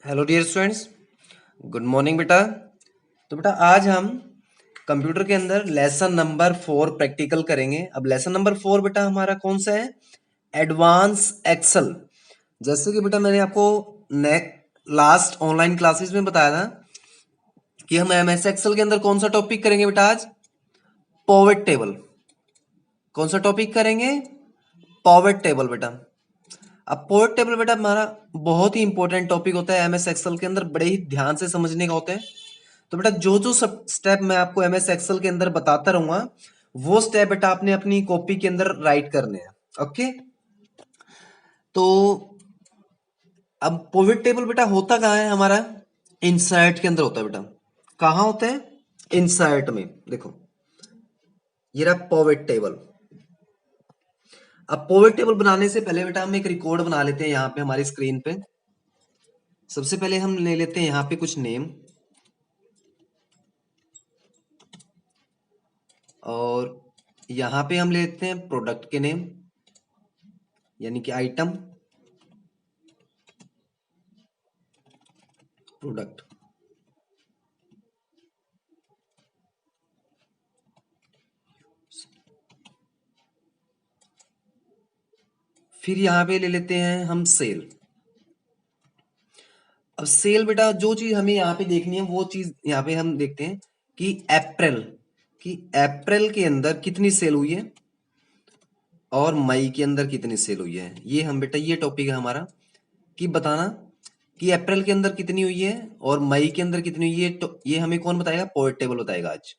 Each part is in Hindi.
Hello dear students, good morning बेटा। तो बेटा आज हम कंप्यूटर के अंदर लेसन नंबर 4 प्रैक्टिकल करेंगे। अब लेसन नंबर 4 बेटा हमारा कौन सा है? Advance Excel. जैसे कि बेटा मैंने आपको लास्ट ऑनलाइन क्लासेस में बताया था कि हम एमएस एक्सेल के अंदर कौन सा टॉपिक करेंगे बेटा आज? पॉवर्ट टेबल। कौन सा टॉपिक करेंगे? पॉवर्ट टेबल बेटा। अब पॉवर्ट टेबल बेटा हमारा बहुत ही इंपॉर्टेंट टॉपिक होता है एमएस एक्सेल के अंदर, बड़े ही ध्यान से समझने का होता है। तो बेटा जो जो सब स्टेप मैं आपको एमएस एक्सेल के अंदर बताता रहूंगा वो स्टेप बेटा आपने अपनी कॉपी के अंदर राइट करने हैं। ओके, तो अब पिवट टेबल बेटा होता कहाँ है हमारा? इंसर्ट के अंदर होता है बेटा। कहाँ होता है? इंसर्ट में। देखो ये रहा पिवट टेबल। अब पिवट टेबल बनाने से पहले बेटा हम एक रिकॉर्ड बना लेते हैं यहाँ पे हमारी स्क्रीन पे। सबसे पहले हम ले लेते हैं यहाँ पे कुछ नेम, और यहाँ पे हम लेते हैं प्रोडक्ट के नेम यानी कि आइटम प्रोडक्ट। फिर यहाँ पे ले लेते हैं हम सेल। अब सेल बेटा जो चीज हमें यहाँ पे देखनी है वो चीज यहाँ पे हम देखते हैं कि अप्रैल कि अप्रैल के अंदर कितनी सेल हुई है और मई के अंदर कितनी सेल हुई है। ये हम बेटा ये टॉपिक है हमारा कि बताना कि अप्रैल के अंदर कितनी हुई है और मई के अंदर कितनी हुई है। तो ये हमें कौन बताएगा? पॉइंट टेबल बताएगा आज।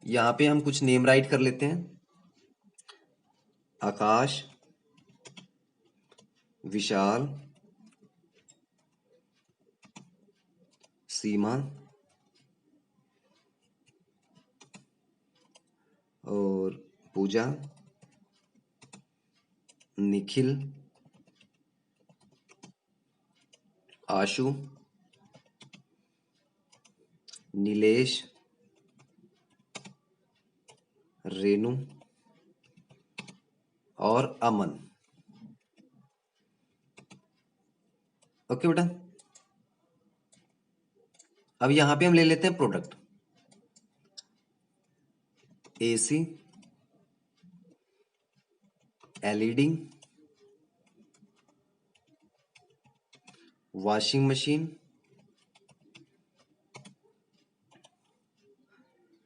यहाँ पे हम कुछ नेम राइट कर लेते हैं। आकाश, विशाल, सीमा और पूजा, निखिल, आशु, नीलेश, रेनू और अमन। ओके बेटा, अब यहां पे हम ले लेते हैं product. AC, LED, washing machine.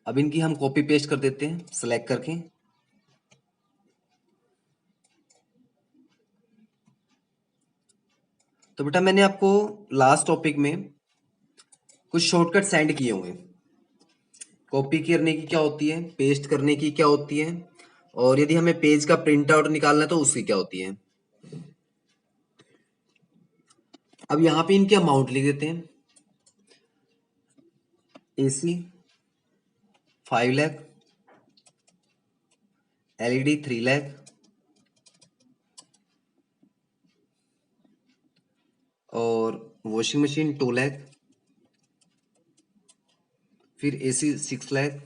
अब इनकी हम कॉपी पेस्ट कर देते हैं सेलेक्ट करके। तो बेटा मैंने आपको लास्ट टॉपिक में कुछ शॉर्टकट सेंड किए हुए हैं। कॉपी करने की क्या होती है, पेस्ट करने की क्या होती है, और यदि हमें पेज का प्रिंट आउट निकालना है तो उसकी क्या होती है। अब यहाँ पे इनके अमाउंट लिख देते हैं। एसी 5 लाख, एलईडी 3 लाख और वॉशिंग मशीन 2 लाख, फिर एसी 6 लाख,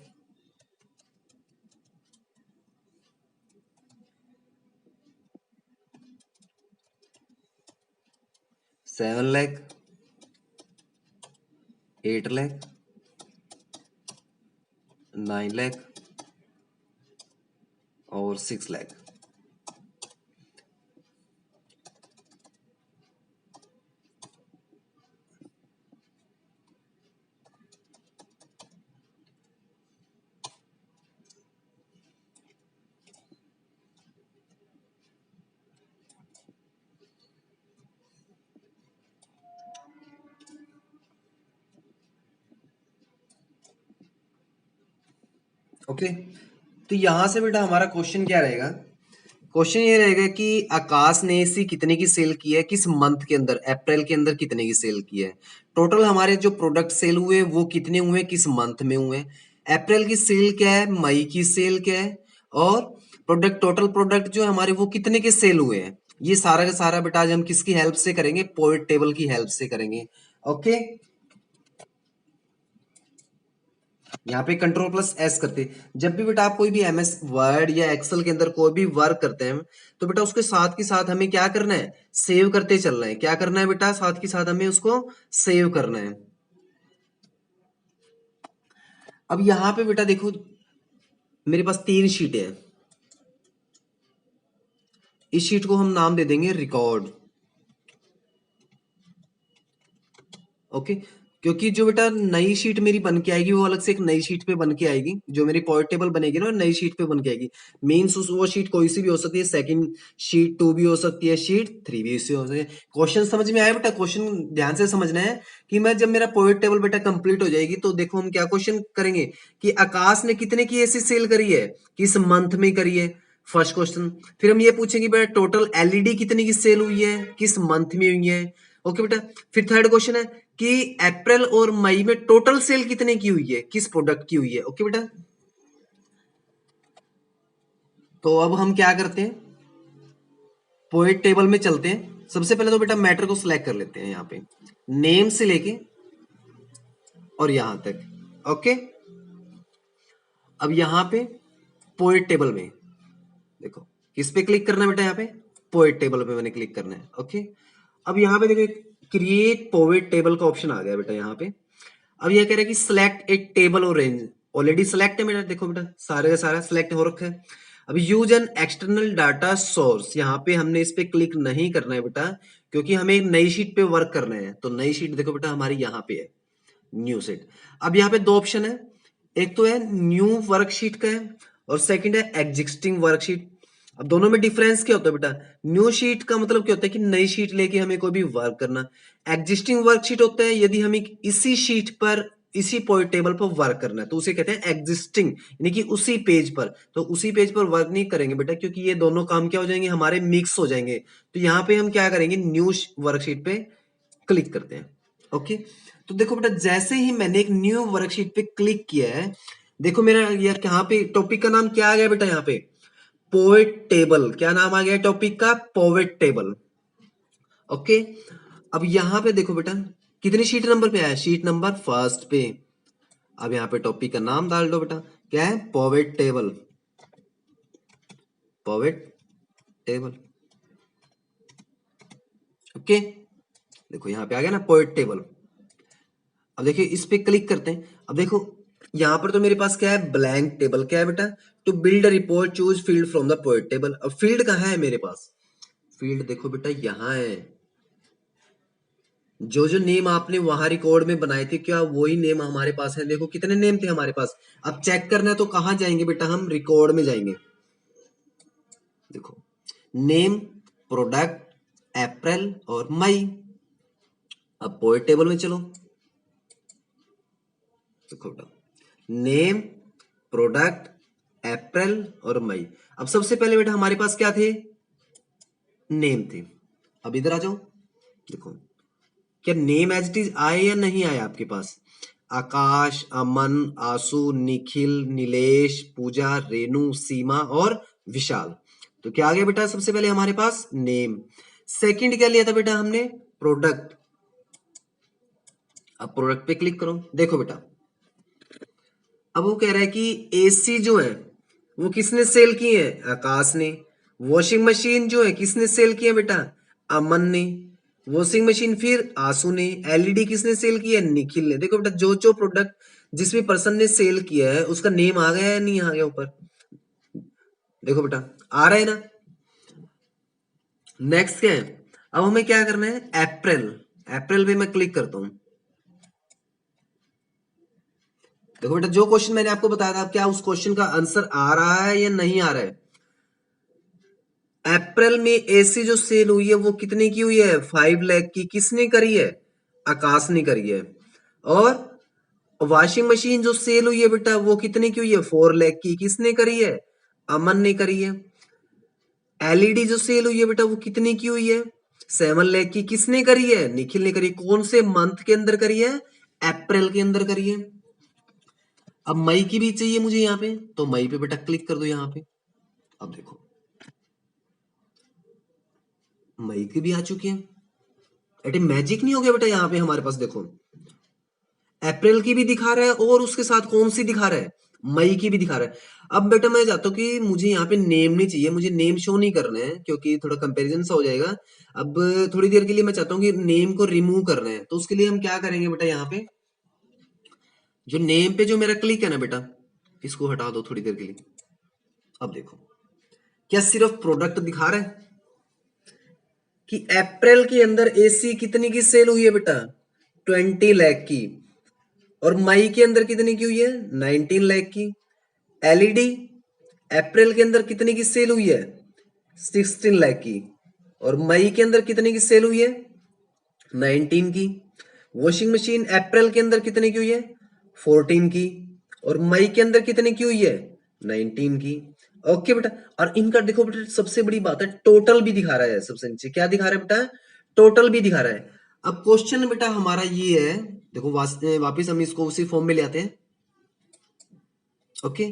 सेवन लाख, 8 लाख, 9 लाख और 6 लाख। ओके, तो यहां से बेटा हमारा क्वेश्चन क्या रहेगा? क्वेश्चन ये रहेगा कि आकाश ने इसी कितने की सेल की है, किस मंथ के अंदर, अप्रैल के अंदर कितने की सेल की है। टोटल हमारे जो प्रोडक्ट सेल हुए वो कितने हुए, किस मंथ में हुए। अप्रैल की सेल क्या है, मई की सेल क्या है, और प्रोडक्ट टोटल प्रोडक्ट जो है हमारे वो कितने के सेल हुए हैं। ये सारा का सारा बेटा आज हम किसकी हेल्प से करेंगे? पॉइंट टेबल की हेल्प से करेंगे। ओके, यहाँ पे कंट्रोल प्लस एस करते हैं। जब भी बेटा आप कोई भी एमएस वर्ड या एक्सेल के अंदर कोई भी वर्क करते हैं तो बेटा उसके साथ के साथ हमें क्या करना है, सेव करते चलना है। क्या करना है बेटा, साथ के साथ हमें उसको सेव करना है। अब यहाँ पे बेटा देखो मेरे पास 3 शीटें हैं। इस शीट को हम नाम दे देंगे रिकॉर्ड। ओके, क्योंकि जो बेटा नई शीट मेरी बन के आएगी वो अलग से एक नई शीट पे बन के आएगी। जो मेरी पॉइंट टेबल बनेगी ना नई शीट पे बन के आएगी। मीन्स वो शीट कोई सी भी हो सकती है, सेकंड शीट 2 भी हो सकती है, शीट 3 भी हो सकती है। क्वेश्चन समझ में आया बेटा? क्वेश्चन ध्यान से समझना है कि मैं जब मेरा पॉइंट टेबल बेटा कंप्लीट हो जाएगी तो देखो हम क्या क्वेश्चन करेंगे कि आकाश ने कितने की ऐसी सेल करी है, किस मंथ में करी है, फर्स्ट क्वेश्चन। फिर हम ये पूछेंगे बेटा टोटल एलईडी कितने की सेल हुई है, किस मंथ में हुई है। ओके बेटा, फिर थर्ड क्वेश्चन है कि अप्रैल और मई में टोटल सेल कितने की हुई है, किस प्रोडक्ट की हुई है। ओके बेटा, तो अब हम क्या करते हैं, पॉइंट टेबल में चलते हैं। सबसे पहले तो बेटा मैटर को सिलेक्ट कर लेते हैं यहाँ पे, नेम से लेके और यहां तक। ओके, अब यहाँ पे पॉइंट टेबल में देखो किस पे क्लिक करना है बेटा, यहाँ पे पॉइंट टेबल पे मैंने क्लिक करना है। ओके, अब यहाँ पे देखो क्रिएट पॉइंट टेबल का ऑप्शन आ गया बेटा यहाँ पे। अब यह कह रहा है कि सिलेक्ट ए टेबल और रेंज। ऑलरेडी सिलेक्ट है मेरा, देखो बेटा सारे का सारा सिलेक्ट हो रखा है। अब use an external data source, यहाँ पे हमने इस पे क्लिक नहीं करना है बेटा, क्योंकि हमें एक नई शीट पे वर्क करना है। तो नई शीट देखो बेटा हमारी यहाँ पे है, न्यू शीट। अब यहाँ पे 2 ऑप्शन है, एक तो है न्यू वर्कशीट का है और सेकंड है एग्जिस्टिंग वर्कशीट। अब दोनों में डिफरेंस क्या होता है बेटा, न्यू शीट का मतलब क्या होता है कि नई शीट लेके हमें कोई भी वर्क करना। एग्जिस्टिंग वर्कशीट होता है यदि हमें इसी शीट पर इसी पॉइंट टेबल पर वर्क करना है तो उसे कहते हैं एग्जिस्टिंग, यानी कि उसी पेज पर। तो उसी पेज पर वर्क नहीं करेंगे बेटा, क्योंकि ये दोनों काम क्या हो जाएंगे, हमारे मिक्स हो जाएंगे। तो यहाँ पे हम क्या करेंगे, न्यू वर्कशीट पे क्लिक करते हैं। ओके, तो देखो बेटा जैसे ही मैंने एक न्यू वर्कशीट पे क्लिक किया है, देखो मेरा यहाँ पे टॉपिक का नाम क्या आ गया बेटा, यहाँ पे पोएट टेबल। क्या नाम आ गया टॉपिक का, पोएट टेबल। ओके, अब यहाँ पे देखो बेटा कितनी शीट नंबर पे आया, शीट नंबर फर्स्ट पे। अब यहाँ पे टॉपिक का नाम डाल दो बेटा, क्या है, poet table. Poet table. Okay, देखो यहाँ पे आ गया ना पोएट टेबल। अब देखिए इस पे क्लिक करते हैं। अब देखो यहां पर तो मेरे पास क्या है, ब्लैंक टेबल। क्या है बेटा, to build a report choose field from the pivot table. अब फील्ड कहाँ है मेरे पास, फील्ड देखो बेटा यहाँ है। जो जो नेम आपने वहां रिकॉर्ड में बनाए थे क्या वही नेम हमारे पास है। देखो कितने नेम थे हमारे पास। अब चेक करना है तो कहाँ जाएंगे बेटा, हम रिकॉर्ड में जाएंगे। देखो नेम, प्रोडक्ट, अप्रैल और मई। अब पोएट टेबल में चलो, देखो बेटा नेम, प्रोडक्ट, अप्रैल और मई। अब सबसे पहले बेटा हमारे पास क्या थे, नेम थे। अब इधर आ जाओ, देखो क्या नेम एज इट इज आए या नहीं आए आपके पास। आकाश, अमन, आशु, निखिल, नीलेश, पूजा, रेनू, सीमा और विशाल। तो क्या आ गया बेटा, सबसे पहले हमारे पास नेम। सेकंड क्या लिया था बेटा हमने, प्रोडक्ट। अब प्रोडक्ट पे क्लिक करो, देखो बेटा अब वो कह रहा है कि एसी जो है वो किसने सेल की है, आकाश ने। वॉशिंग मशीन जो है किसने सेल की है बेटा, अमन ने। वॉशिंग मशीन फिर आंसू ने। एलईडी किसने सेल की है, निखिल ने। देखो बेटा जो जो प्रोडक्ट जिस भी पर्सन ने सेल किया है उसका नेम आ गया है, नहीं आ गया ऊपर, देखो बेटा आ रहा है ना। नेक्स्ट क्या है, अब हमें क्या करना है, अप्रैल। अप्रैल पे मैं क्लिक करता हूं। देखो बेटा जो क्वेश्चन मैंने आपको बताया था क्या उस क्वेश्चन का आंसर आ रहा है या नहीं आ रहा है। अप्रैल में एसी जो सेल हुई है वो कितने की हुई है, 5 लाख की। किसने करी है, आकाश ने करी है। और वॉशिंग मशीन जो सेल हुई है बेटा वो कितने की हुई है, 4 लाख की। किसने करी है, अमन ने करी है। एलईडी जो सेल हुई है बेटा वो कितने की हुई है, 7 लाख की। किसने करी है, निखिल ने करी। कौन से मंथ के अंदर करी है, अप्रैल के अंदर करी है। अब मई की भी चाहिए मुझे यहाँ पे, तो मई पे बेटा क्लिक कर दो यहाँ पे। अब देखो मई की भी आ चुकी है। अरे मैजिक नहीं हो गया बेटा, यहाँ पे हमारे पास देखो अप्रैल की भी दिखा रहा है और उसके साथ कौन सी दिखा रहा है, मई की भी दिखा रहा है। अब बेटा मैं चाहता हूँ कि मुझे यहाँ पे नेम नहीं चाहिए, मुझे नेम शो नहीं करना है क्योंकि थोड़ा कंपैरिजन सा हो जाएगा। अब थोड़ी देर के लिए मैं चाहता हूँ कि नेम को रिमूव करना है, तो उसके लिए हम क्या करेंगे बेटा, यहाँ पे जो नेम पे जो मेरा क्लिक है ना बेटा, इसको हटा दो थोड़ी देर के लिए। अब देखो क्या सिर्फ प्रोडक्ट दिखा रहा है कि अप्रैल के अंदर एसी कितनी की सेल हुई है बेटा, 20 लाख की, और मई के अंदर कितनी की हुई है, 19 लाख की। एलईडी अप्रैल के अंदर कितने की सेल हुई है, 16 लाख की, और मई के अंदर कितने की सेल हुई है, 19 की। वॉशिंग मशीन अप्रैल के अंदर कितने की हुई है, 14 की, और मई के अंदर कितने की हुई है, 19 की। ओके बेटा, और इनका देखो बेटा सबसे बड़ी बात है टोटल भी दिखा रहा है, सबसे नीचे क्या दिखा रहा है बेटा, टोटल भी दिखा रहा है। अब क्वेश्चन बेटा हमारा ये है, देखो वापिस हम इसको उसी फॉर्म में ले आते हैं। ओके,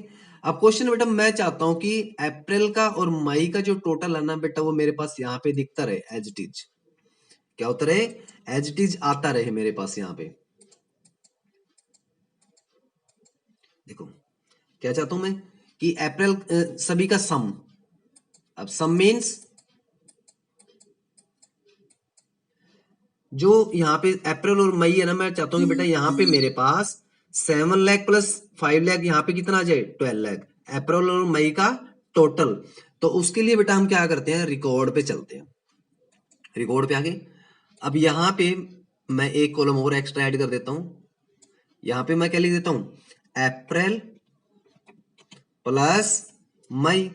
अब क्वेश्चन बेटा मैं चाहता हूं कि अप्रैल का और मई का जो टोटल है ना बेटा, वो मेरे पास यहाँ पे दिखता रहे एज इट इज, क्या होता रहे, एज इट इज आता रहे मेरे पास यहाँ पे। देखो क्या चाहता हूं मैं कि अप्रैल सभी का सम, अब सम मीन्स जो यहाँ पे अप्रैल और मई है ना, मैं चाहता हूँ कि बेटा यहाँ पे मेरे पास 7 लाख प्लस 5 लाख, यहाँ पे कितना आ जाए, 12 लाख, अप्रैल और मई का टोटल। तो उसके लिए बेटा हम क्या करते हैं, रिकॉर्ड पे चलते हैं। रिकॉर्ड पे आगे, अब यहाँ पे मैं एक कॉलम और एक्स्ट्रा ऐड कर देता हूं। यहाँ पे मैं क्या लिख देता हूं, अप्रैल प्लस मई।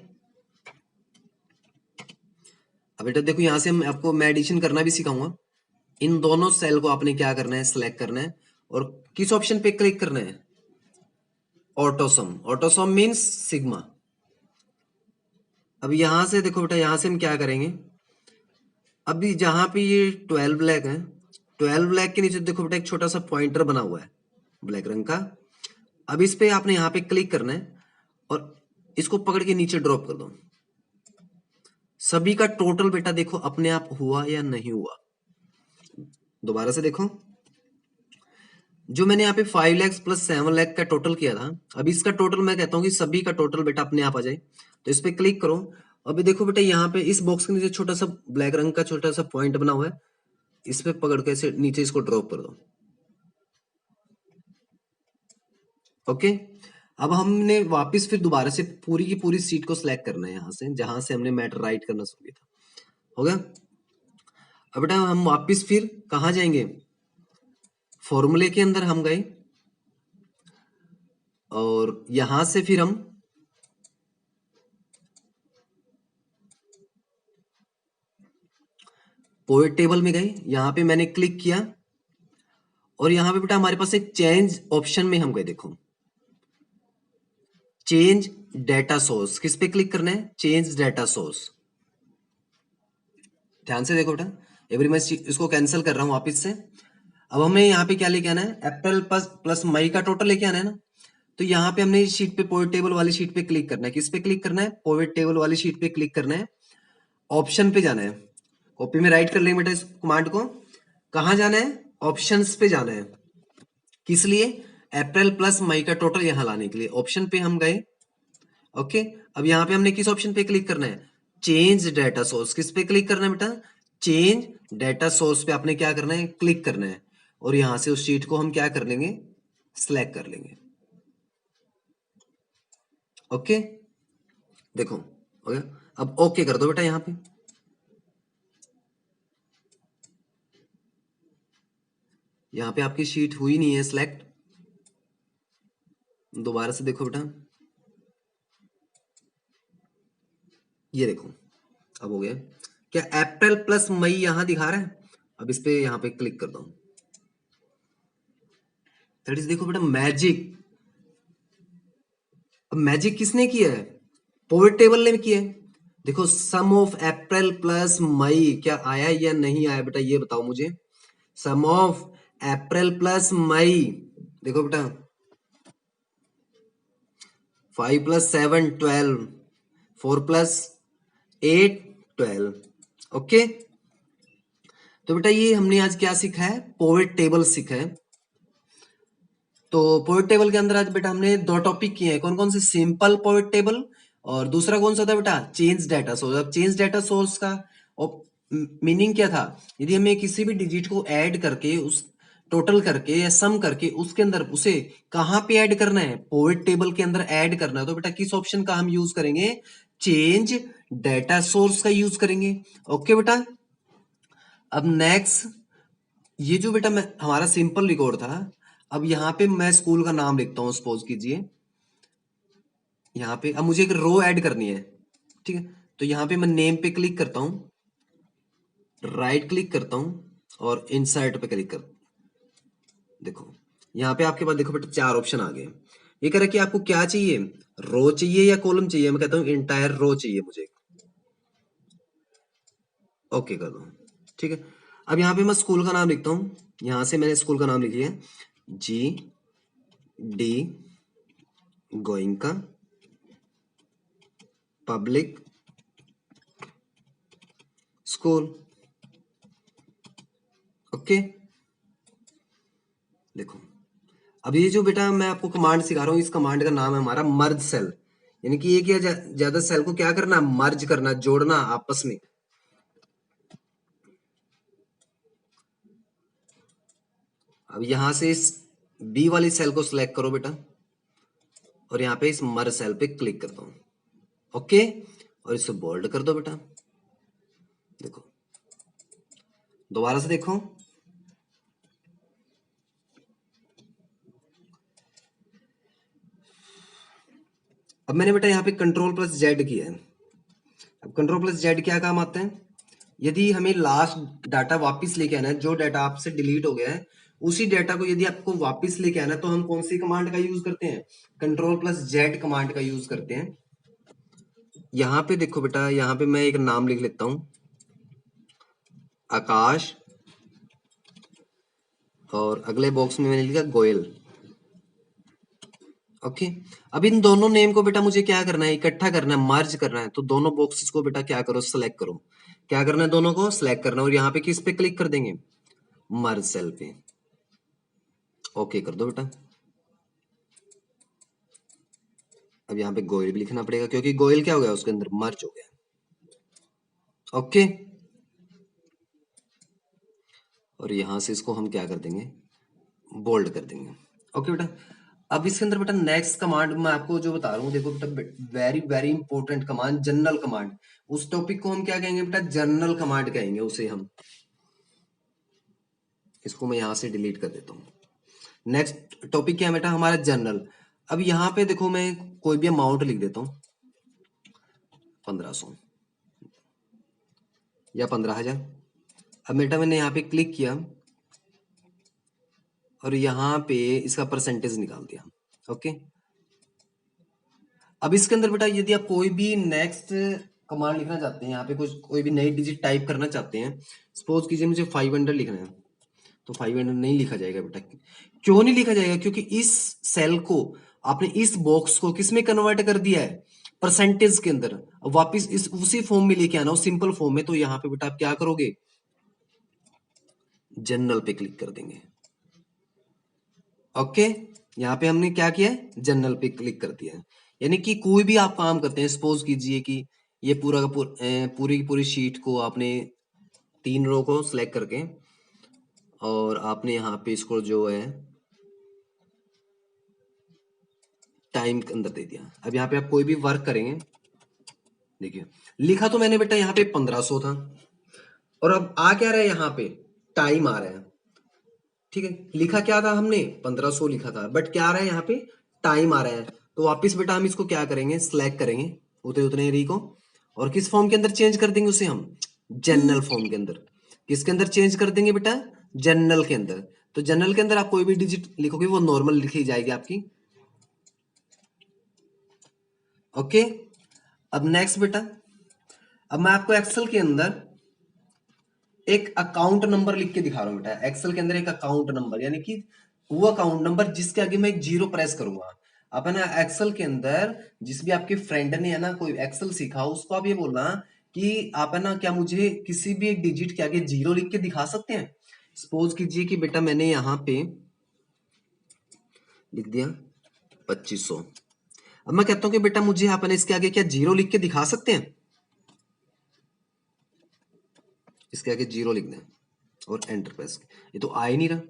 अब बेटा देखो यहाँ से हम आपको मैं एडिशन करना भी सिखाऊंगा। इन दोनों सेल को आपने क्या करना है, सिलेक्ट करना है, और किस ऑप्शन पे क्लिक करना है, ऑटोसम। AutoSum means sigma. अब यहां से देखो बेटा, यहां से हम क्या करेंगे, अभी जहां पे ये 12 लाख है, 12 लाख के नीचे देखो बेटा एक छोटा सा पॉइंटर बना हुआ है ब्लैक रंग का। अब इस पे आपने यहाँ पे क्लिक करना है और इसको पकड़ के नीचे ड्रॉप कर दो। सभी का टोटल बेटा देखो अपने आप हुआ या नहीं हुआ, दोबारा से देखो। जो मैंने यहाँ पे 5 लाख प्लस 7 लाख का टोटल किया था, अब इसका टोटल मैं कहता हूँ कि सभी का टोटल बेटा अपने आप आ जाए। तो इस पे क्लिक करो। अभी देखो बेटा यहाँ पे इस बॉक्स के नीचे छोटा सा ब्लैक रंग का छोटा सा पॉइंट बना हुआ है, इस पे पकड़ के ऐसे नीचे इसको ड्रॉप कर दो। ओके, अब हमने वापस फिर दोबारा से पूरी की पूरी सीट को सिलेक्ट करना है, यहां से जहां से हमने मैटर राइट करना शुरू किया था। हो गया। अब बेटा हम वापस फिर कहां जाएंगे, फॉर्मूले के अंदर हम गए, और यहां से फिर हम पोएट टेबल में गए, यहां पे मैंने क्लिक किया, और यहां पे बेटा हमारे पास एक चेंज ऑप्शन में हम गए, देखो चेंज डेटा सोर्स, किस पे क्लिक करना है, चेंज डेटा सोर्स। ध्यान से देखो बेटा, एवरी मैं इसको कैंसिल कर रहा हूं वापस से। अब हमें यहाँ पे क्या लेके आना है, अप्रैल प्लस प्लस मई का टोटल लेके आना है ना। तो यहाँ पे हमने इस शीट पे पोवेट टेबल वाली शीट पे क्लिक करना है, किस पे क्लिक करना है, पोवेट टेबल वाली शीट पे क्लिक करना है, ऑप्शन पे जाना है। कॉपी में राइट कर लेंगे बेटा इस कमांड को, कहाँ जाना है, ऑप्शंस पे जाना है। किस लिए, अप्रैल प्लस मई का टोटल यहाँ लाने के लिए ऑप्शन पे हम गए। ओके, अब यहाँ पे हमने किस ऑप्शन पे क्लिक करना है, चेंज डेटा सोर्स, किस पे क्लिक करना है बेटा, चेंज डेटा सोर्स पे आपने क्या करना है, क्लिक करना है, और यहां से उस शीट को हम क्या कर लेंगे, सिलेक्ट कर लेंगे। ओके, देखो ओके, अब ओके कर दो बेटा। यहां पे आपकी शीट हुई नहीं है सिलेक्ट, दोबारा से देखो बेटा, ये देखो अब हो गया। क्या अप्रैल प्लस मई यहां दिखा रहा है, अब इस पे यहां पे क्लिक कर दो। दैट इज देखो बेटा मैजिक। अब मैजिक किसने किया है, पोवेट टेबल ने किया है। देखो सम ऑफ अप्रैल प्लस मई क्या आया या नहीं आया बेटा, ये बताओ मुझे। सम ऑफ अप्रैल प्लस मई, देखो बेटा 5 + 7 = 12, 4 + 8 = 12। ओके, तो बेटा ये हमने आज क्या सीखा है, पोवेट टेबल सीखा है। तो पोइट टेबल के अंदर आज बेटा हमने दो टॉपिक किए हैं, कौन कौन से? सिंपल पोइट टेबल और दूसरा कौन सा था बेटा? Change data source. अब चेंज डाटा सोर्स का मीनिंग क्या था? यदि हमें किसी भी डिजिट को ऐड करके उस टोटल करके या सम करके उसके अंदर उसे कहाँ पे ऐड करना है? पोइट टेबल के अंदर ऐड करना है। तो बेटा किस ऑप्शन का हम यूज करेंगे? चेंज डाटा सोर्स का यूज करेंगे। ओके बेटा। अब नेक्स्ट, ये जो बेटा मैं हमारा सिंपल रिकॉर्ड था, अब यहाँ पे मैं स्कूल का नाम लिखता हूँ, सपोज कीजिए यहाँ पे। अब मुझे एक रो ऐड करनी है, ठीक है? तो यहाँ पे मैं नेम पे क्लिक करता हूँ, राइट क्लिक करता हूँ और इंसर्ट पे क्लिक कर। देखो यहाँ पे आपके पास देखो बेटा 4 ऑप्शन आ गए। ये कह रहा है कि आपको क्या चाहिए, रो चाहिए या कॉलम चाहिए? मैं कहता हूँ इंटायर रो चाहिए मुझे। ओके कर दो, ठीक है। अब यहाँ पे मैं स्कूल का नाम लिखता हूँ, यहाँ से मैंने स्कूल का नाम लिख लिया, G D Goenka public school. Okay, देखो अब ये जो बेटा मैं आपको कमांड सिखा रहा हूँ, इस कमांड का नाम है हमारा मर्ज सेल। यानी कि ये क्या, ज्यादा सेल को क्या करना? मर्ज करना, जोड़ना आपस में। अब यहां से इस बी वाली सेल को सिलेक्ट करो बेटा और यहाँ पे इस मर्ज सेल पे क्लिक करता हूँ। ओके, और इसे बोल्ड कर दो बेटा। देखो दोबारा से देखो, अब मैंने बेटा यहाँ पे कंट्रोल प्लस जेड किया है। अब कंट्रोल प्लस जेड क्या काम आते हैं? यदि हमें लास्ट डाटा वापस लेके आना है, जो डाटा आपसे डिलीट हो गया है, उसी डाटा को यदि आपको वापस लेके आना है, तो हम कौन सी कमांड का यूज करते हैं? कंट्रोल प्लस जेड कमांड का यूज करते हैं। यहाँ पे देखो बेटा, यहाँ पे मैं एक नाम लिख लेता हूँ, आकाश, और अगले बॉक्स में मैंने लिखा गोयल। ओके, अब इन दोनों नेम को बेटा मुझे क्या करना है? इकट्ठा करना है, मर्ज करना है। तो दोनों बॉक्सेस को बेटा क्या करो? सेलेक्ट करो। क्या करना है? दोनों को सेलेक्ट करना है और यहाँ पे किस पे क्लिक कर देंगे? मर्ज सेल पे। ओके कर दो बेटा। अब यहाँ पे गोयल भी लिखना पड़ेगा क्योंकि गोयल क्या हो गया? उसके अंदर मर्ज हो गया। ओके, और यहां से इसको हम क्या कर देंगे? बोल्ड कर देंगे। ओके बेटा। अब इसके अंदर बेटा नेक्स्ट कमांड मैं आपको जो बता रहा हूँ, देखो बेटा very very important command, general command. उस टॉपिक को हम क्या कहेंगे बेटा? जनरल कमांड कहेंगे उसे हम। इसको मैं यहां से डिलीट कर देता हूँ। नेक्स्ट टॉपिक क्या है बेटा? हमारा जनरल। अब यहाँ पे देखो मैं कोई भी अमाउंट लिख देता हूँ, 1500 या 15,000। अब बेटा मैंने यहाँ पे क्लिक किया और यहाँ पे इसका परसेंटेज निकाल दिया। ओके, अब इसके अंदर बेटा यदि आप कोई भी नेक्स्ट कमांड लिखना चाहते हैं, यहाँ पे कुछ कोई भी नई डिजिट टाइप करना चाहते हैं, सपोज कीजिए मुझे 500 लिखना है, तो 500 नहीं लिखा जाएगा बेटा। क्यों नहीं लिखा जाएगा? क्योंकि इस सेल को आपने, इस बॉक्स को किस में कन्वर्ट कर दिया है? परसेंटेज के अंदर। अब वापिस इस उसी फॉर्म में लेके आना हो, सिंपल फॉर्म में। तो यहाँ पे बेटा आप क्या करोगे? जनरल पे क्लिक कर देंगे। ओके, यहाँ पे हमने क्या किया है? जनरल पे क्लिक कर दिया है। यानी कि कोई भी आप काम करते हैं, सपोज कीजिए कि ये पूरा का पूरी की पूरी शीट को आपने 3 रो को सिलेक्ट करके और आपने यहाँ पे इसको जो है टाइम के अंदर दे दिया। अब यहाँ पे आप कोई भी वर्क करेंगे, देखिए लिखा तो मैंने बेटा यहाँ पे 1500 था, और अब आ क्या रहा है? यहाँ पे टाइम आ रहा है। ठीक है, लिखा क्या था हमने? 1500 लिखा था, बट क्या आ रहा है यहाँ पे? टाइम आ रहा है। तो वापिस बेटा हम इसको क्या करेंगे? सिलेक्ट करेंगे उतने उतने एरी को, और किस फॉर्म के अंदर चेंज कर देंगे उसे हम? जनरल फॉर्म के अंदर। किसके अंदर चेंज कर देंगे बेटा? जनरल के अंदर। तो जनरल के अंदर आप कोई भी डिजिट लिखोगे वो नॉर्मल लिखी जाएगी आपकी। ओके, अब नेक्स्ट बेटा, अब मैं आपको एक्सेल के अंदर एक अकाउंट नंबर लिख के दिखा रहा हूं बेटा। एक्सेल के अंदर एक अकाउंट नंबर, यानी कि वो अकाउंट नंबर जिसके आगे मैं एक जीरो प्रेस करूंगा। आप है ना एक्सेल के अंदर, जिस भी आपके फ्रेंड ने है ना कोई एक्सेल सीखा, उसको आप ये बोलना कि आप है ना क्या मुझे किसी भी एक डिजिट के आगे जीरो लिख के दिखा सकते हैं? सपोज कीजिए कि बेटा मैंने यहाँ पे लिख दिया 2500। अब मैं कहता हूं कि बेटा मुझे आपने इसके आगे क्या जीरो लिख के दिखा सकते हैं? इसके आगे जीरो लिख दें और एंटर प्रेस। ये तो आ ही नहीं रहा।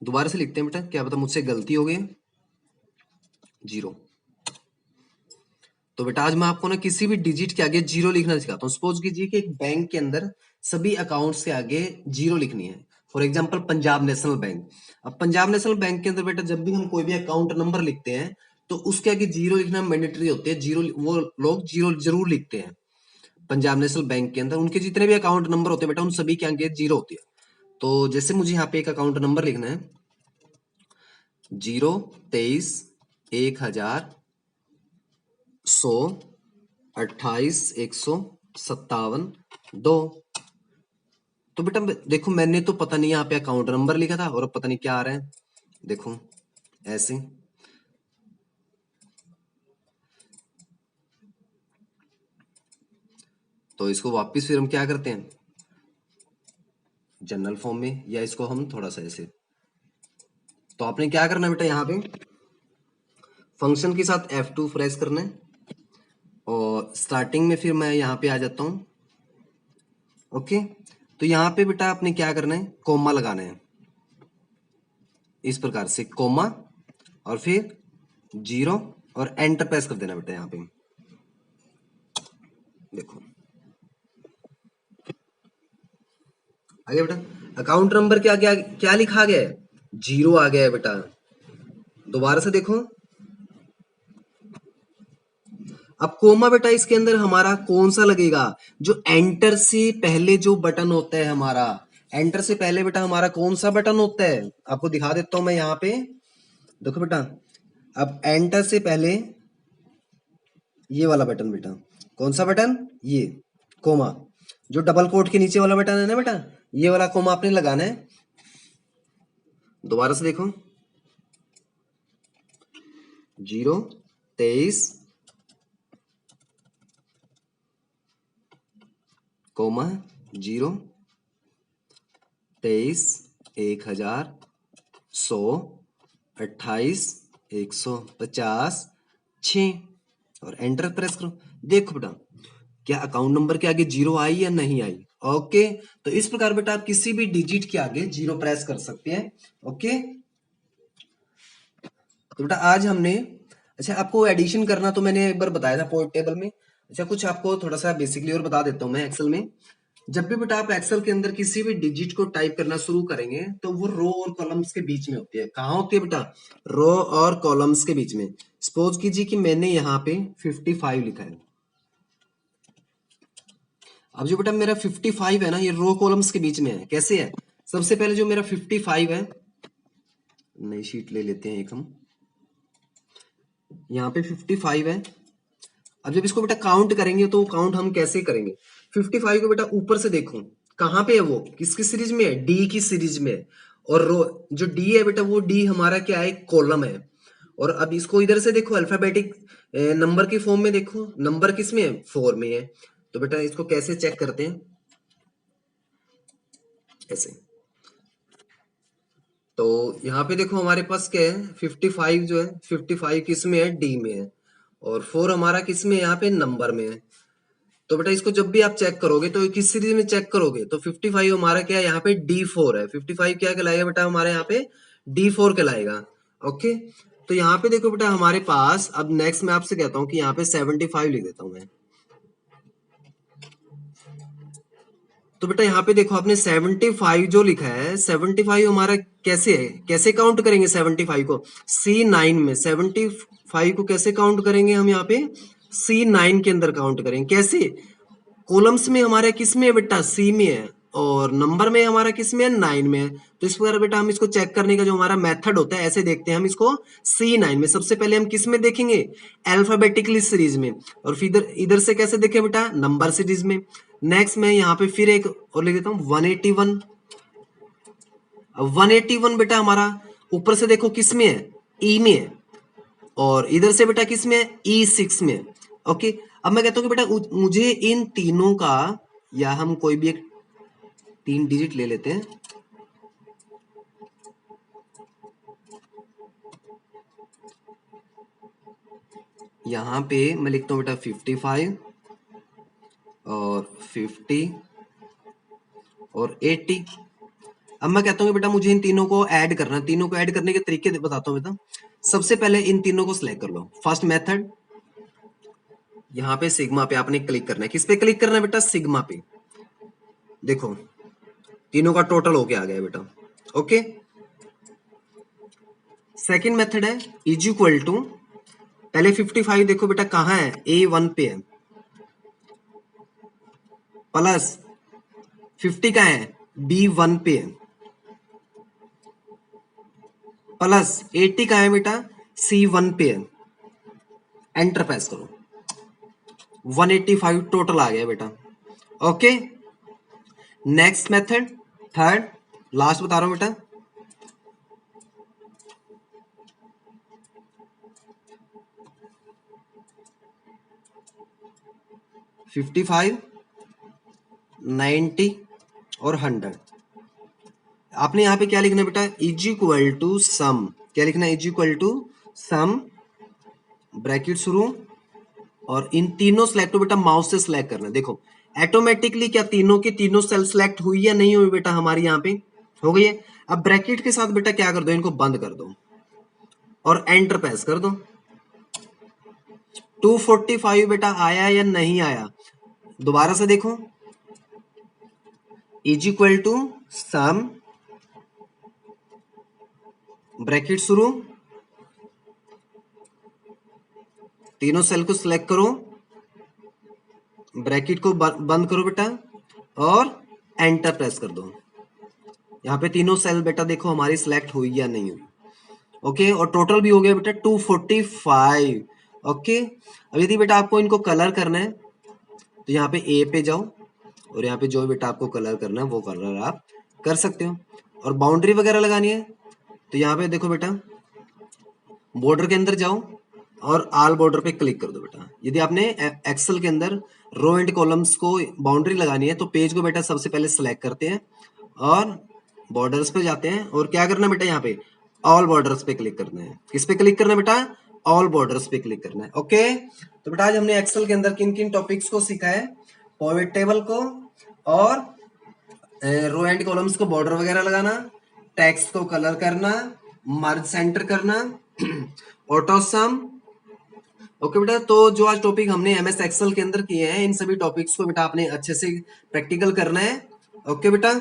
दोबारा से लिखते हैं बेटा, क्या पता मुझसे गलती हो गई। जीरो। तो बेटा आज मैं आपको ना किसी भी डिजिट के आगे जीरो लिखना सिखाता हूँ। सपोज कीजिए कि एक बैंक के अंदर सभी अकाउंट्स के आगे जीरो लिखनी है। For example Punjab national bank. अब पंजाब नेशनल बैंक के अंदर बेटा जब भी हम कोई भी अकाउंट नंबर लिखते हैं तो उसके आगे जीरो लिखना मैंडेटरी होते हैं। जीरो वो लोग जीरो जरूर लिखते हैं। पंजाब नेशनल बैंक के अंदर उनके जितने भी अकाउंट नंबर होते हैं बेटा उन सभी के आगे जीरो होती है। तो जैसे मुझे यहाँ पे एक अकाउंट नंबर लिखना है 023-1100-28-157-2। तो बेटा देखो मैंने तो पता नहीं यहाँ पे अकाउंट नंबर लिखा था और पता नहीं क्या आ रहा है। देखो ऐसे। तो इसको वापस फिर हम क्या करते हैं जनरल फॉर्म में, या इसको हम थोड़ा सा ऐसे। तो आपने क्या करना है बेटा, यहाँ पे फंक्शन के साथ F2 प्रेस करना है और स्टार्टिंग में फिर मैं यहाँ पे आ जाता हूँ। ओके, तो यहाँ पे बेटा आपने क्या करना है, कोमा लगाना है इस प्रकार से, कोमा और फिर जीरो और एंटर प्रेस कर देना बेटा। यहाँ पे देखो आगे बेटा अकाउंट नंबर के आगे क्या लिखा गया है, जीरो आ गया है बेटा। दोबारा से देखो, अब कोमा बेटा इसके अंदर हमारा कौन सा लगेगा, जो एंटर से पहले जो बटन होता है हमारा, एंटर से पहले बेटा हमारा कौन सा बटन होता है, आपको दिखा देता हूं मैं यहाँ पे। देखो बेटा अब एंटर से पहले ये वाला बटन बेटा, कौन सा बटन, ये कोमा, जो डबल कोट के नीचे वाला बटन है ना बेटा, ये वाला कोमा आपने लगाना है। दोबारा से देखो 023 कोमा 023-1100-28-150-6 और एंटर प्रेस करो। देखो बेटा क्या अकाउंट नंबर के आगे जीरो आई या नहीं आई। ओके, तो इस प्रकार बेटा आप किसी भी डिजिट के आगे जीरो प्रेस कर सकते हैं। ओके, तो बेटा आज हमने, अच्छा आपको एडिशन करना तो मैंने एक बार बताया था पॉइंट टेबल में। अच्छा कुछ आपको थोड़ा सा बेसिकली और बता देता हूं मैं एक्सेल में। जब भी बेटा आप एक्सेल के अंदर किसी भी डिजिट को टाइप करना शुरू करेंगे तो वो रो और कॉलम्स के बीच में होती है। कहाँ होती है बेटा, रो और कॉलम्स के बीच में। सपोज कीजिए कि मैंने यहाँ पे 55 लिखा है। अब जो बेटा मेरा 55 है ना, ये रो कॉलम्स के बीच में है। कैसे है, सबसे पहले जो मेरा 55 है, नई शीट ले लेते हैं एक हम, यहाँ पे 55 है। अब जब इसको बेटा काउंट करेंगे तो काउंट हम कैसे करेंगे, 55 को बेटा ऊपर से देखो कहाँ पे है, वो किसकी सीरीज में है, डी की सीरीज में है। और रो जो डी है बेटा, वो डी हमारा क्या है, कॉलम है। और अब इसको इधर से देखो अल्फाबेटिक नंबर की फॉर्म में देखो, नंबर किस में है, 4 में है। तो बेटा इसको कैसे चेक करते हैं, ऐसे। तो यहाँ पे देखो हमारे पास क्या है, 55 जो है, 55 किस में है, डी में है। और 4 हमारा किस में है, यहाँ पे नंबर में है। तो बेटा इसको जब भी आप चेक करोगे तो किस सीरीज में चेक करोगे, तो 55 हमारा क्या है, यहाँ पे D4 है। 55 क्या कहलाएगा बेटा, हमारे यहाँ पे D4 कहलाएगा। ओके, तो यहाँ पे देखो बेटा हमारे पास, अब नेक्स्ट मैं आपसे कहता हूँ कि यहाँ पे 75 लिख देता हूँ मैं। तो बेटा यहाँ पे देखो आपने 75 जो लिखा है, 75 हमारा कैसे है, कैसे काउंट करेंगे 75 को, C9 में 75 को कैसे काउंट करेंगे हम, यहाँ पे C9 के अंदर काउंट करेंगे। कैसे, कॉलम्स में हमारे किस में है बेटा, सी में है, और नंबर में हमारा किस में है, 9 में है। तो इस पर बेटा हम इसको चेक करने का जो हमारा मेथड होता है, ऐसे देखते हैं हम इसको C9 में। सबसे पहले हम किस में देखेंगे, अल्फाबेटिकली सीरीज में, और फिर इधर इधर से कैसे देखें बेटा, नंबर सीरीज में। नेक्स्ट मैं यहाँ पे फिर एक और लिख देता हूँ 181। अब 181 बेटा हमारा ऊपर से देखो किस में है, ई में है, और इधर से बेटा किस में है, E6 में। ओके, अब मैं कहता हूँ कि बेटा मुझे इन तीनों का, या हम कोई भी एक 3 डिजिट ले लेते हैं। यहाँ पे मैं लिखता हूँ बेटा 55 और 50 और 80। अब मैं कहता हूँ कि बेटा मुझे इन तीनों को ऐड करना है। तीनों को ऐड करने के तरीके बताता हूँ बेटा। सबसे पहले इन तीनों को सिलेक्ट कर लो। फर्स्ट मेथड, यहाँ पे सिग्मा पे आपने क्लिक करना है। किस पे क्लिक करना है बेटा? सिग्मा पे। देखो तीनों का टोटल होके आ गया बेटा। ओके, सेकंड मेथड है इज इक्वल टू, पहले 55 देखो बेटा कहाँ है, A1 पे है, प्लस 50 कहाँ है, B1 पे है, प्लस 80 कहाँ है बेटा, C1 पे है। एंटर प्रेस करो, 185 टोटल आ गया बेटा। Okay, next method, third last बता रहा हूं बेटा। फिफ्टी फाइव, 90 और 100। आपने यहाँ पे क्या लिखना है बेटा? Is equal to sum. क्या लिखना है? Is equal to sum, bracket शुरू, और इन तीनों सेलेक्ट बेटा माउस से सिलेक्ट करना है। देखो ऑटोमेटिकली क्या तीनों की तीनों सेल सेलेक्ट हुई या नहीं हुई बेटा? हमारी यहाँ पे हो गई है। अब ब्रैकेट के साथ बेटा क्या कर दो, इनको बंद कर दो और एंटर प्रेस कर दो। 245 बेटा आया या नहीं आया? दोबारा से देखो, is equal to sum, bracket शुरू, तीनों सेल को सिलेक्ट करो, ब्रैकेट को बंद करो बेटा और एंटर प्रेस कर दो। यहाँ पे तीनों सेल बेटा देखो हमारी सिलेक्ट हुई या नहीं हुई। ओके, और टोटल भी हो गया बेटा 245। ओके, अब यदि बेटा आपको इनको कलर करना है तो यहाँ पे ए पे जाओ और यहाँ पे जो बेटा आपको कलर करना है वो कलर आप कर सकते हो। और बाउंड्री वगैरह लगानी है तो यहाँ पे देखो बेटा बॉर्डर के अंदर जाओ और ऑल बॉर्डर पे क्लिक कर दो बेटा। यदि आपने एक्सेल के अंदर रो एंड कॉलम्स को बाउंड्री लगानी है तो पेज को बेटा सबसे पहले सिलेक्ट करते हैं और बॉर्डर्स पे जाते हैं और क्या करना है बेटा, यहाँ पे ऑल बॉर्डर्स पे क्लिक करना है। किस पे क्लिक करना है बेटा? ऑल बॉर्डर्स पे क्लिक करना है। ओके, तो बेटा आज हमने एक्सेल के अंदर किन किन टॉपिक्स को सीखा है? पॉइंट टेबल को, और रो एंड कॉलम्स को बॉर्डर वगैरह लगाना, टेक्स्ट को कलर करना, मर्ज सेंटर करना, ऑटो सम। ओके बेटा, तो जो आज टॉपिक हमने एमएस एक्सेल के अंदर किए हैं इन सभी टॉपिक्स को बेटा आपने अच्छे से प्रैक्टिकल करना है। ओके बेटा।